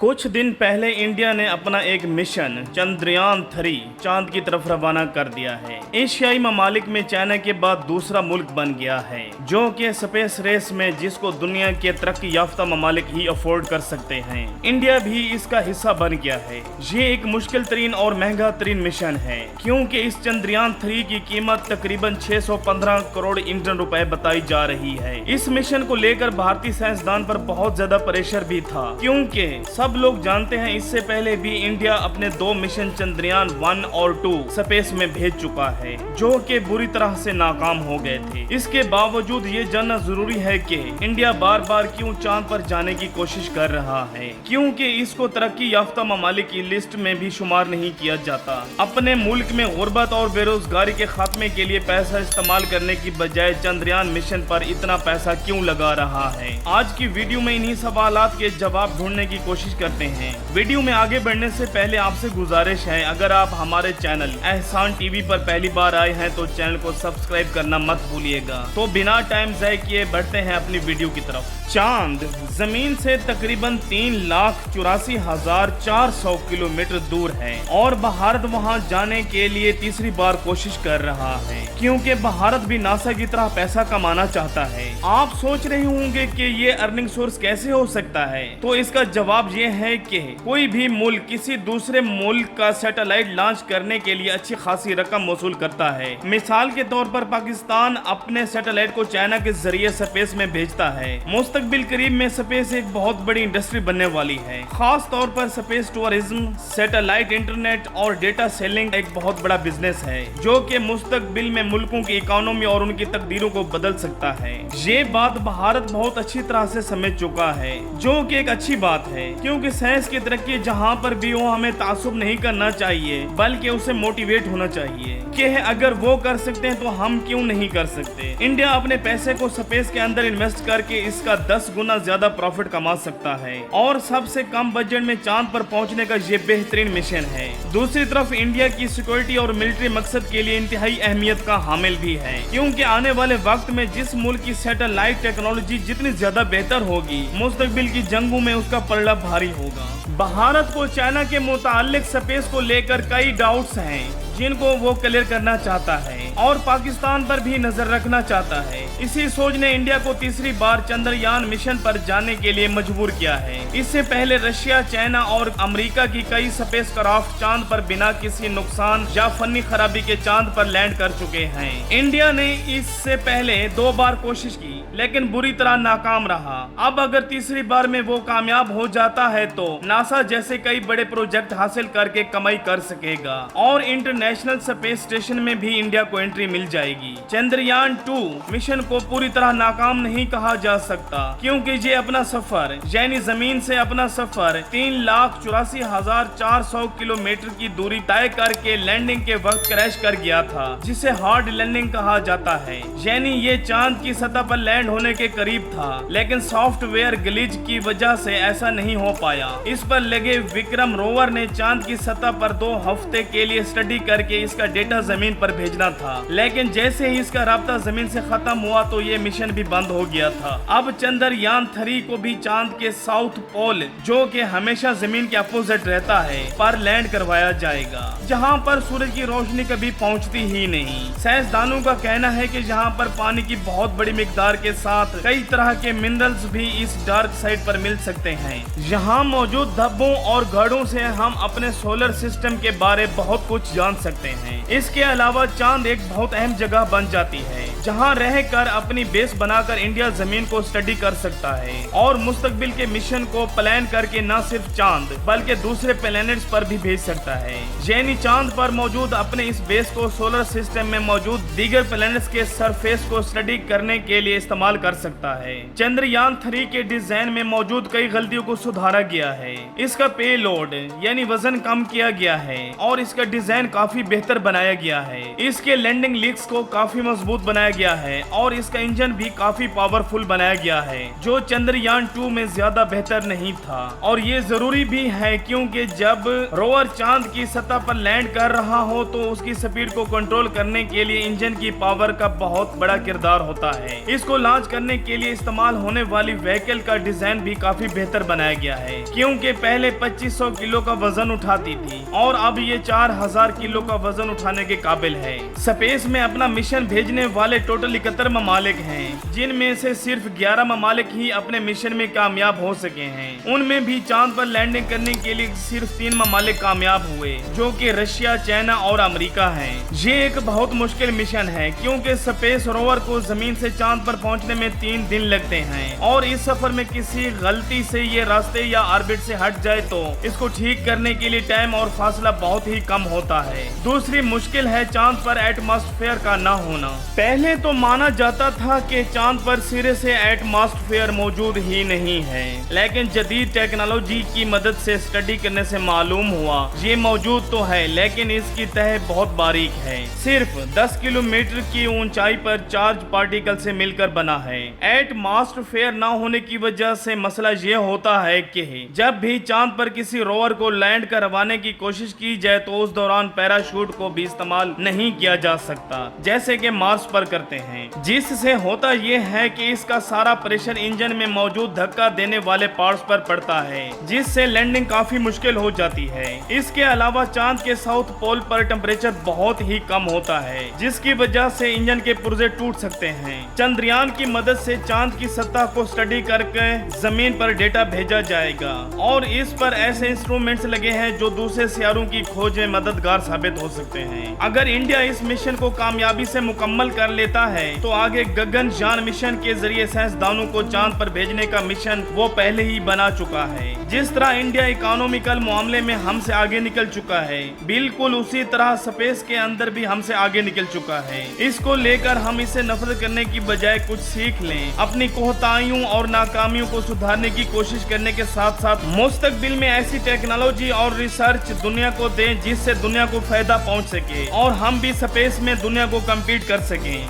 कुछ दिन पहले इंडिया ने अपना एक मिशन चंद्रयान-3 चांद की तरफ रवाना कर दिया है। एशियाई ममालिक में चाइना के बाद दूसरा मुल्क बन गया है जो कि स्पेस रेस में जिसको दुनिया के तरक्की याफ्ता ममालिक ही अफोर्ड कर सकते हैं। इंडिया भी इसका हिस्सा बन गया है। ये एक मुश्किल तरीन और महंगा तरीन मिशन है क्योंकि इस चंद्रयान-3 की कीमत तकरीबन 615 करोड़ इंडियन रुपए बताई जा रही है। इस मिशन को लेकर भारतीय साइंसदान पर बहुत ज्यादा प्रेशर भी था क्योंकि सब लोग जानते हैं इससे पहले भी इंडिया अपने 2 मिशन चंद्रयान 1 और 2 स्पेस में भेज चुका है जो कि बुरी तरह से नाकाम हो गए थे। इसके बावजूद ये जानना जरूरी है कि इंडिया बार बार क्यों चांद पर जाने की कोशिश कर रहा है, क्योंकि इसको तरक्की याफ्ता ममालिक की लिस्ट में भी शुमार नहीं किया जाता। अपने मुल्क में गुर्बत और बेरोजगारी के खात्मे के लिए पैसा इस्तेमाल करने की बजाय चंद्रयान मिशन पर इतना पैसा क्यों लगा रहा है। आज की वीडियो में इन्हीं सवालात के जवाब ढूंढने की कोशिश करते हैं। वीडियो में आगे बढ़ने से पहले आपसे गुजारिश है, अगर आप हमारे चैनल एहसान टीवी पर पहली बार आए हैं तो चैनल को सब्सक्राइब करना मत भूलिएगा। तो बिना टाइम ज़ाय किए बढ़ते हैं अपनी वीडियो की तरफ। चांद जमीन से तकरीबन 3,84,400 किलोमीटर दूर है और भारत वहां जाने के लिए तीसरी बार कोशिश कर रहा है क्योंकि भारत भी नासा की तरह पैसा कमाना चाहता है। आप सोच रहे होंगे कि ये अर्निंग सोर्स कैसे हो सकता है, तो इसका जवाब ये है कि कोई भी मुल्क किसी दूसरे मुल्क का सैटेलाइट लॉन्च करने के लिए अच्छी खासी रकम वसूल करता है। मिसाल के तौर पर पाकिस्तान अपने सैटेलाइट को चाइना के जरिए स्पेस में भेजता है। मुस्तकबिल करीब में स्पेस एक बहुत बड़ी इंडस्ट्री बनने वाली है। खास तौर पर स्पेस टूरिज्म, सैटेलाइट इंटरनेट और डेटा सेलिंग एक बहुत बड़ा बिजनेस है जो कि मुस्तकबिल में मुल्कों की इकोनॉमी और उनकी तकदीरों को बदल सकता है। ये बात भारत बहुत अच्छी तरह से समझ चुका है जो कि एक अच्छी बात है क्योंकि साइंस की तरक्की जहाँ पर भी हो हमें तासुब नहीं करना चाहिए बल्कि उसे मोटिवेट होना चाहिए कि अगर वो कर सकते हैं तो हम क्यों नहीं कर सकते। इंडिया अपने पैसे को स्पेस के अंदर इन्वेस्ट करके इसका 10 गुना ज्यादा प्रॉफिट कमा सकता है और सबसे कम बजट में चांद पर पहुंचने का ये बेहतरीन मिशन है। दूसरी तरफ इंडिया की सिक्योरिटी और मिलिट्री मकसद के लिए इंतहाई अहमियत का हामिल भी है क्योंकि आने वाले वक्त में जिस मुल्क की सैटेलाइट टेक्नोलॉजी जितनी ज्यादा बेहतर होगी मुस्तकबिल की जंगों में उसका पलड़ा भारी होगा। भारत को चाइना के मुतालिक स्पेस को लेकर कई डाउट्स हैं जिनको वो क्लियर करना चाहता है और पाकिस्तान पर भी नजर रखना चाहता है। इसी सोच ने इंडिया को तीसरी बार चंद्रयान मिशन पर जाने के लिए मजबूर किया है। इससे पहले रशिया, चाइना और अमेरिका की कई स्पेस क्राफ्ट चांद पर बिना किसी नुकसान या फनी खराबी के चांद पर लैंड कर चुके हैं। इंडिया ने इससे पहले 2 बार कोशिश की लेकिन बुरी तरह नाकाम रहा। अब अगर तीसरी बार में वो कामयाब हो जाता है तो नासा जैसे कई बड़े प्रोजेक्ट हासिल करके कमाई कर सकेगा और इंटरनेशनल स्पेस स्टेशन में भी इंडिया को एंट्री मिल जाएगी। चंद्रयान 2 मिशन को पूरी तरह नाकाम नहीं कहा जा सकता क्योंकि ये अपना सफर यानी जमीन से अपना सफर 3,84,400 किलोमीटर की दूरी तय करके लैंडिंग के वक्त क्रैश कर गया था जिसे हार्ड लैंडिंग कहा जाता है। यानी ये चांद की सतह पर लैंड होने के करीब था लेकिन सॉफ्टवेयर ग्लिच की वजह से ऐसा नहीं हो पाया। इस पर लगे विक्रम रोवर ने चांद की सतह पर 2 हफ्ते के लिए स्टडी करके इसका डेटा जमीन पर भेजना था लेकिन जैसे ही इसका राब्ता जमीन से खत्म हुआ तो ये मिशन भी बंद हो गया था। अब चंद्रयान-3 को भी चांद के साउथ पोल जो कि हमेशा जमीन के अपोजिट रहता है पर लैंड करवाया जाएगा जहां पर सूरज की रोशनी कभी पहुंचती ही नहीं। साइंसदानों का कहना है कि जहां पर पानी की बहुत बड़ी मिकदार के साथ कई तरह के मिनरल्स भी इस डार्क साइड पर मिल सकते हैं। यहाँ मौजूद धब्बों और गढ़ों से हम अपने सोलर सिस्टम के बारे बहुत कुछ जान सकते हैं। इसके अलावा चांद एक बहुत अहम जगह बन जाती है जहाँ रहकर अपनी बेस बनाकर इंडिया जमीन को स्टडी कर सकता है और मुस्तकबिल के मिशन को प्लान करके न सिर्फ चांद बल्कि दूसरे प्लैनेट्स पर भी भेज सकता है। यानी चांद पर मौजूद अपने इस बेस को सोलर सिस्टम में मौजूद दीगर प्लैनेट्स के सरफेस को स्टडी करने के लिए इस्तेमाल कर सकता है। चंद्रयान-3 के डिजाइन में मौजूद कई गलतियों को सुधारा गया है। इसका पेलोड यानी वजन कम किया गया है और इसका डिजाइन काफी काफी बेहतर बनाया गया है। इसके लैंडिंग लीग्स को काफी मजबूत बनाया गया है और इसका इंजन भी काफी पावरफुल बनाया गया है, जो चंद्रयान 2 में ज्यादा बेहतर नहीं था। और ये जरूरी भी है क्योंकि जब रोवर चांद की सतह पर लैंड कर रहा हो तो उसकी स्पीड को कंट्रोल करने के लिए इंजन की पावर का बहुत बड़ा किरदार होता है। इसको लॉन्च करने के लिए इस्तेमाल होने वाली व्हीकल का डिजाइन भी काफी बेहतर बनाया गया है, क्योंकि पहले 2500 किलो का वजन उठाती थी और अब ये 4000 किलो का वजन उठाने के काबिल है। स्पेस में अपना मिशन भेजने वाले टोटल 71 ममालिक हैं, जिनमें से सिर्फ 11 ममालिक ही अपने मिशन में कामयाब हो सके हैं। उनमें भी चांद पर लैंडिंग करने के लिए सिर्फ 3 ममालिक कामयाब हुए, जो कि रशिया, चाइना और अमेरिका हैं। ये एक बहुत मुश्किल मिशन है क्योंकि स्पेस रोवर को जमीन से चांद पर पहुंचने में 3 दिन लगते हैं और इस सफर में किसी गलती से ये रास्ते या ऑर्बिट से हट जाए तो इसको ठीक करने के लिए टाइम और फासला बहुत ही कम होता है। दूसरी मुश्किल है चांद पर एटमॉस्फेयर का ना होना। पहले तो माना जाता था कि चांद पर सिरे से एटमॉस्फेयर मौजूद ही नहीं है, लेकिन जदीद टेक्नोलॉजी की मदद से स्टडी करने से मालूम हुआ ये मौजूद तो है, लेकिन इसकी तह बहुत बारीक है। सिर्फ 10 किलोमीटर की ऊंचाई पर चार्ज पार्टिकल से मिलकर बना है। एटमॉस्फेयर ना होने की वजह से मसला ये होता है कि जब भी चांद पर किसी रोवर को लैंड करवाने की कोशिश की जाए तो उस दौरान पैराशूट को भी इस्तेमाल नहीं किया जा सकता जैसे कि मार्स पर करते हैं, जिससे होता यह है कि इसका सारा प्रेशर इंजन में मौजूद धक्का देने वाले पार्ट्स पर पड़ता है, जिससे लैंडिंग काफी मुश्किल हो जाती है। इसके अलावा चांद के साउथ पोल पर टेम्परेचर बहुत ही कम होता है, जिसकी वजह से इंजन के पुर्जे टूट सकते हैं। चंद्रयान की मदद से चांद की सतह को स्टडी करके जमीन पर डेटा भेजा जाएगा और इस पर ऐसे इंस्ट्रूमेंट्स लगे हैं जो दूसरे सियारों की खोज में मददगार साबित हो सकते हैं। अगर इंडिया इस मिशन को कामयाबी से मुकम्मल कर लेता है तो आगे गगनयान मिशन के जरिए साइंसदानों को चांद पर भेजने का मिशन वो पहले ही बना चुका है। जिस तरह इंडिया इकोनॉमिकल मामले में हमसे आगे निकल चुका है, बिल्कुल उसी तरह स्पेस के अंदर भी हमसे आगे निकल चुका है। इसको लेकर हम इसे नफरत करने की बजाय कुछ सीख लें, अपनी कोताहियों और नाकामियों को सुधारने की कोशिश करने के साथ साथ मुस्तकबिल में ऐसी टेक्नोलॉजी और रिसर्च दुनिया को दें जिससे दुनिया को फायदा पहुंच सके और हम भी स्पेस में दुनिया को कम्पीट कर सकें।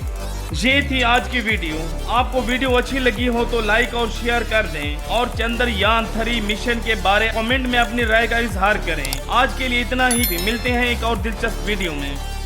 ये थी आज की वीडियो। आपको वीडियो अच्छी लगी हो तो लाइक और शेयर कर दें और चंद्रयान 3 मिशन के बारे कमेंट में अपनी राय का इजहार करें। आज के लिए इतना ही, मिलते हैं एक और दिलचस्प वीडियो में।